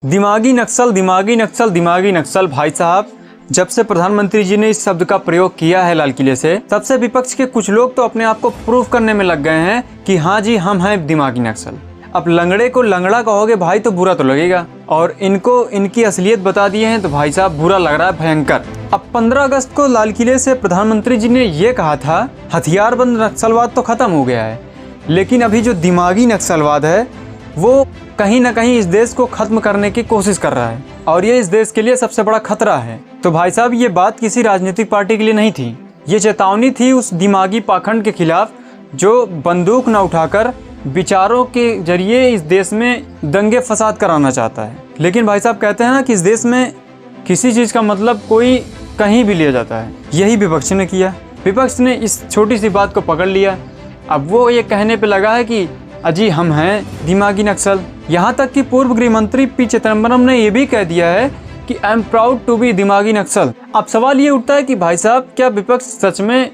दिमागी नक्सल, दिमागी नक्सल, दिमागी नक्सल। भाई साहब, जब से प्रधानमंत्री जी ने इस शब्द का प्रयोग किया है लाल किले से, तब से विपक्ष के कुछ लोग तो अपने आप को प्रूव करने में लग गए हैं कि हाँ जी, हम हैं दिमागी नक्सल। अब लंगड़े को लंगड़ा कहोगे भाई तो बुरा तो लगेगा, और इनको इनकी असलियत बता दिए हैं तो भाई साहब बुरा लग रहा है भयंकर। अब 15 अगस्त को लाल किले से प्रधानमंत्री जी ने ये कहा था हथियारबंद नक्सलवाद तो खत्म हो गया है, लेकिन अभी जो दिमागी नक्सलवाद है वो कहीं ना कहीं इस देश को खत्म करने की कोशिश कर रहा है, और ये इस देश के लिए सबसे बड़ा खतरा है। तो भाई साहब, ये बात किसी राजनीतिक पार्टी के लिए नहीं थी, ये चेतावनी थी उस दिमागी पाखंड के खिलाफ जो बंदूक न उठाकर विचारों के जरिए इस देश में दंगे फसाद कराना चाहता है। लेकिन भाई साहब कहते हैं ना कि इस देश में किसी चीज़ का मतलब कोई कहीं भी लिया जाता है। यही विपक्ष ने किया। विपक्ष ने इस छोटी सी बात को पकड़ लिया। अब वो ये कहने पे लगा है कि अजी हम हैं दिमागी नक्सल। यहाँ तक कि पूर्व गृह मंत्री पी चिदम्बरम ने ये भी कह दिया है कि I am proud to be दिमागी नक्सल। अब सवाल ये उठता है कि भाई साहब, क्या विपक्ष सच में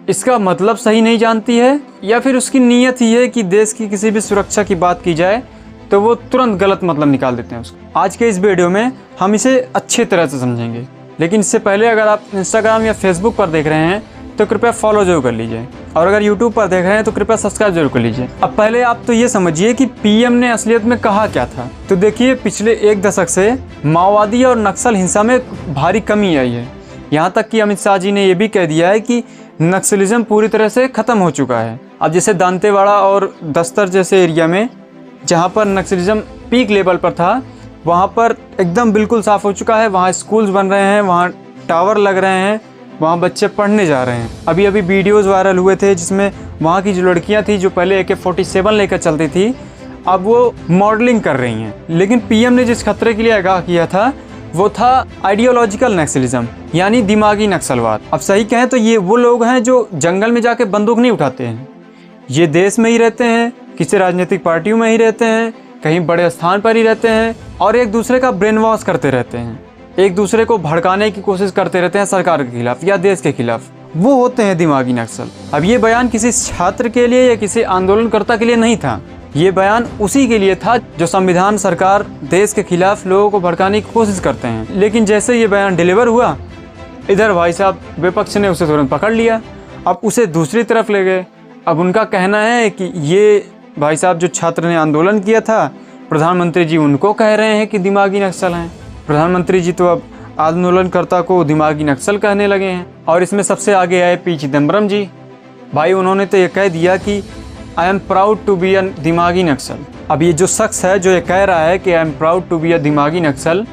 इसका मतलब सही नहीं जानती है, या फिर उसकी नीयत ही है कि देश की किसी भी सुरक्षा की बात की जाए तो वो तुरंत गलत मतलब निकाल देते हैं उसको। आज के इस वीडियो में हम इसे अच्छी तरह से समझेंगे, लेकिन इससे पहले अगर आप इंस्टाग्राम या फेसबुक पर देख रहे हैं तो कृपया फॉलो जरूर कर लीजिए, और अगर यूट्यूब पर देख रहे हैं तो कृपया सब्सक्राइब जरूर कर लीजिए। अब पहले आप तो ये समझिए कि पीएम ने असलियत में कहा क्या था। तो देखिए, पिछले एक दशक से माओवादी और नक्सल हिंसा में भारी कमी आई है। यहाँ तक कि अमित शाह जी ने यह भी कह दिया है कि नक्सलिज्म पूरी तरह से ख़त्म हो चुका है। अब जैसे दांतेवाड़ा और दस्तर जैसे एरिया में जहाँ पर नक्सलिज्म पीक लेवल पर था, वहाँ पर एकदम बिल्कुल साफ़ हो चुका है। वहाँ स्कूल्स बन रहे हैं, वहाँ टावर लग रहे हैं, वहाँ बच्चे पढ़ने जा रहे हैं। अभी अभी वीडियोज़ वायरल हुए थे जिसमें वहाँ की जो लड़कियाँ थी जो पहले AK-47 लेकर चलती थी, अब वो मॉडलिंग कर रही हैं। लेकिन पीएम ने जिस खतरे के लिए आगाह किया था वो था आइडियोलॉजिकल नक्सलिज्म, यानी दिमागी नक्सलवाद। अब सही कहें तो ये वो लोग हैं जो जंगल में जाके बंदूक नहीं उठाते हैं, ये देश में ही रहते हैं, किसी राजनीतिक पार्टियों में ही रहते हैं, कहीं बड़े स्थान पर ही रहते हैं, और एक दूसरे का ब्रेन वॉश करते रहते हैं, एक दूसरे को भड़काने की कोशिश करते रहते हैं सरकार के खिलाफ या देश के खिलाफ। वो होते हैं दिमागी नक्सल। अब ये बयान किसी छात्र के लिए या किसी आंदोलनकर्ता के लिए नहीं था, ये बयान उसी के लिए था जो संविधान, सरकार, देश के खिलाफ लोगों को भड़काने की कोशिश करते हैं। लेकिन जैसे ये बयान डिलीवर हुआ, इधर भाई साहब विपक्ष ने उसे तुरंत पकड़ लिया, अब उसे दूसरी तरफ ले गए। अब उनका कहना है कि ये भाई साहब जो छात्र ने आंदोलन किया था, प्रधानमंत्री जी उनको कह रहे हैं कि दिमागी नक्सल हैं। प्रधानमंत्री जी तो अब आंदोलनकर्ता को दिमागी नक्सल कहने लगे हैं। और इसमें सबसे आगे आए पी चिदम्बरम जी। भाई उन्होंने तो ये कह दिया कि I am proud to be a दिमागी नक्सल। अब ये जो शख्स है जो ये कह रहा है कि I am proud to be a दिमागी नक्सल,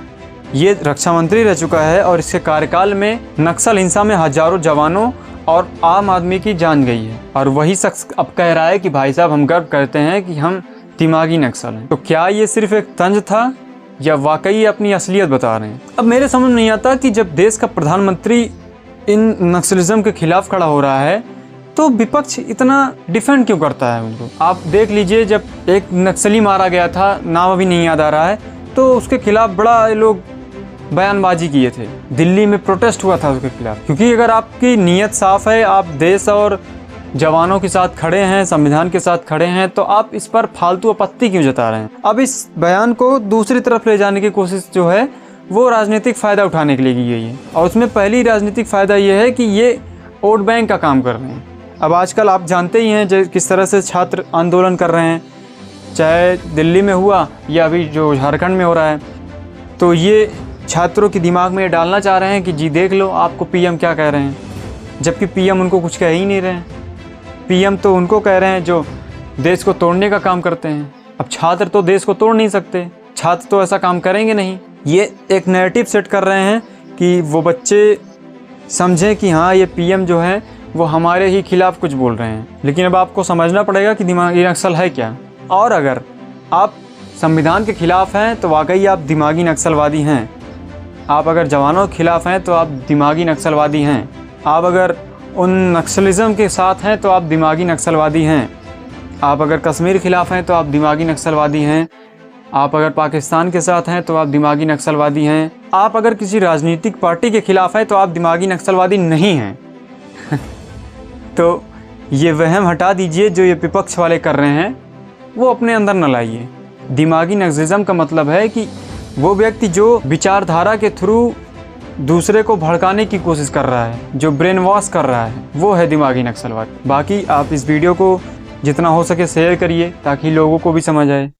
ये रक्षा मंत्री रह चुका है, और इसके कार्यकाल में नक्सल हिंसा में हजारों जवानों और आम आदमी की जान गई है। और वही शख्स अब कह रहा है कि भाई साहब हम गर्व करते हैं कि हम दिमागी नक्सल हैं। तो क्या ये सिर्फ एक तंज था या वाकई अपनी असलियत बता रहे हैं? अब मेरे समझ नहीं आता कि जब देश का प्रधानमंत्री इन नक्सलिज्म के खिलाफ खड़ा हो रहा है तो विपक्ष इतना डिफेंड क्यों करता है उनको। आप देख लीजिए, जब एक नक्सली मारा गया था, नाम अभी नहीं याद आ रहा है, तो उसके खिलाफ बड़ा लोग बयानबाजी किए थे, दिल्ली में प्रोटेस्ट हुआ था उसके खिलाफ। क्योंकि अगर आपकी नीयत साफ है, आप देश और जवानों के साथ खड़े हैं, संविधान के साथ खड़े हैं, तो आप इस पर फालतू आपत्ति क्यों जता रहे हैं? अब इस बयान को दूसरी तरफ ले जाने की कोशिश जो है वो राजनीतिक फ़ायदा उठाने के लिए की गई है, और उसमें पहली राजनीतिक फ़ायदा ये है कि ये वोट बैंक का काम कर रहे हैं। अब आजकल आप जानते ही हैं किस तरह से छात्र आंदोलन कर रहे हैं, चाहे दिल्ली में हुआ या अभी जो झारखंड में हो रहा है। तो ये छात्रों के दिमाग में ये डालना चाह रहे हैं कि जी देख लो आपको पीएम क्या कह रहे हैं, जबकि पीएम उनको कुछ कह ही नहीं रहे हैं। पीएम तो उनको कह रहे हैं जो देश को तोड़ने का काम करते हैं। अब छात्र तो देश को तोड़ नहीं सकते, छात्र तो ऐसा काम करेंगे नहीं। ये एक नैरेटिव सेट कर रहे हैं कि वो बच्चे समझें कि हाँ ये पीएम जो है वो हमारे ही खिलाफ कुछ बोल रहे हैं। लेकिन अब आपको समझना पड़ेगा कि दिमागी नक्सल है क्या, और अगर आप संविधान के खिलाफ हैं तो वाकई आप दिमागी नक्सलवादी हैं। आप अगर जवानों के खिलाफ हैं तो आप दिमागी नक्सलवादी हैं। आप अगर उन नक्सलिज्म के साथ हैं तो आप दिमागी नक्सलवादी हैं। आप अगर कश्मीर के खिलाफ हैं तो आप दिमागी नक्सलवादी हैं। आप अगर पाकिस्तान के साथ हैं तो आप दिमागी नक्सलवादी हैं। आप अगर किसी राजनीतिक पार्टी के खिलाफ हैं तो आप दिमागी नक्सलवादी नहीं हैं। तो ये वहम हटा दीजिए जो ये विपक्ष वाले कर रहे हैं, वो अपने अंदर न लाइए। दिमागी नक्सलिज्म का मतलब है कि वो व्यक्ति जो विचारधारा के थ्रू दूसरे को भड़काने की कोशिश कर रहा है, जो ब्रेन वॉश कर रहा है, वो है दिमागी नक्सलवाद। बाकी आप इस वीडियो को जितना हो सके शेयर करिए ताकि लोगों को भी समझ आए।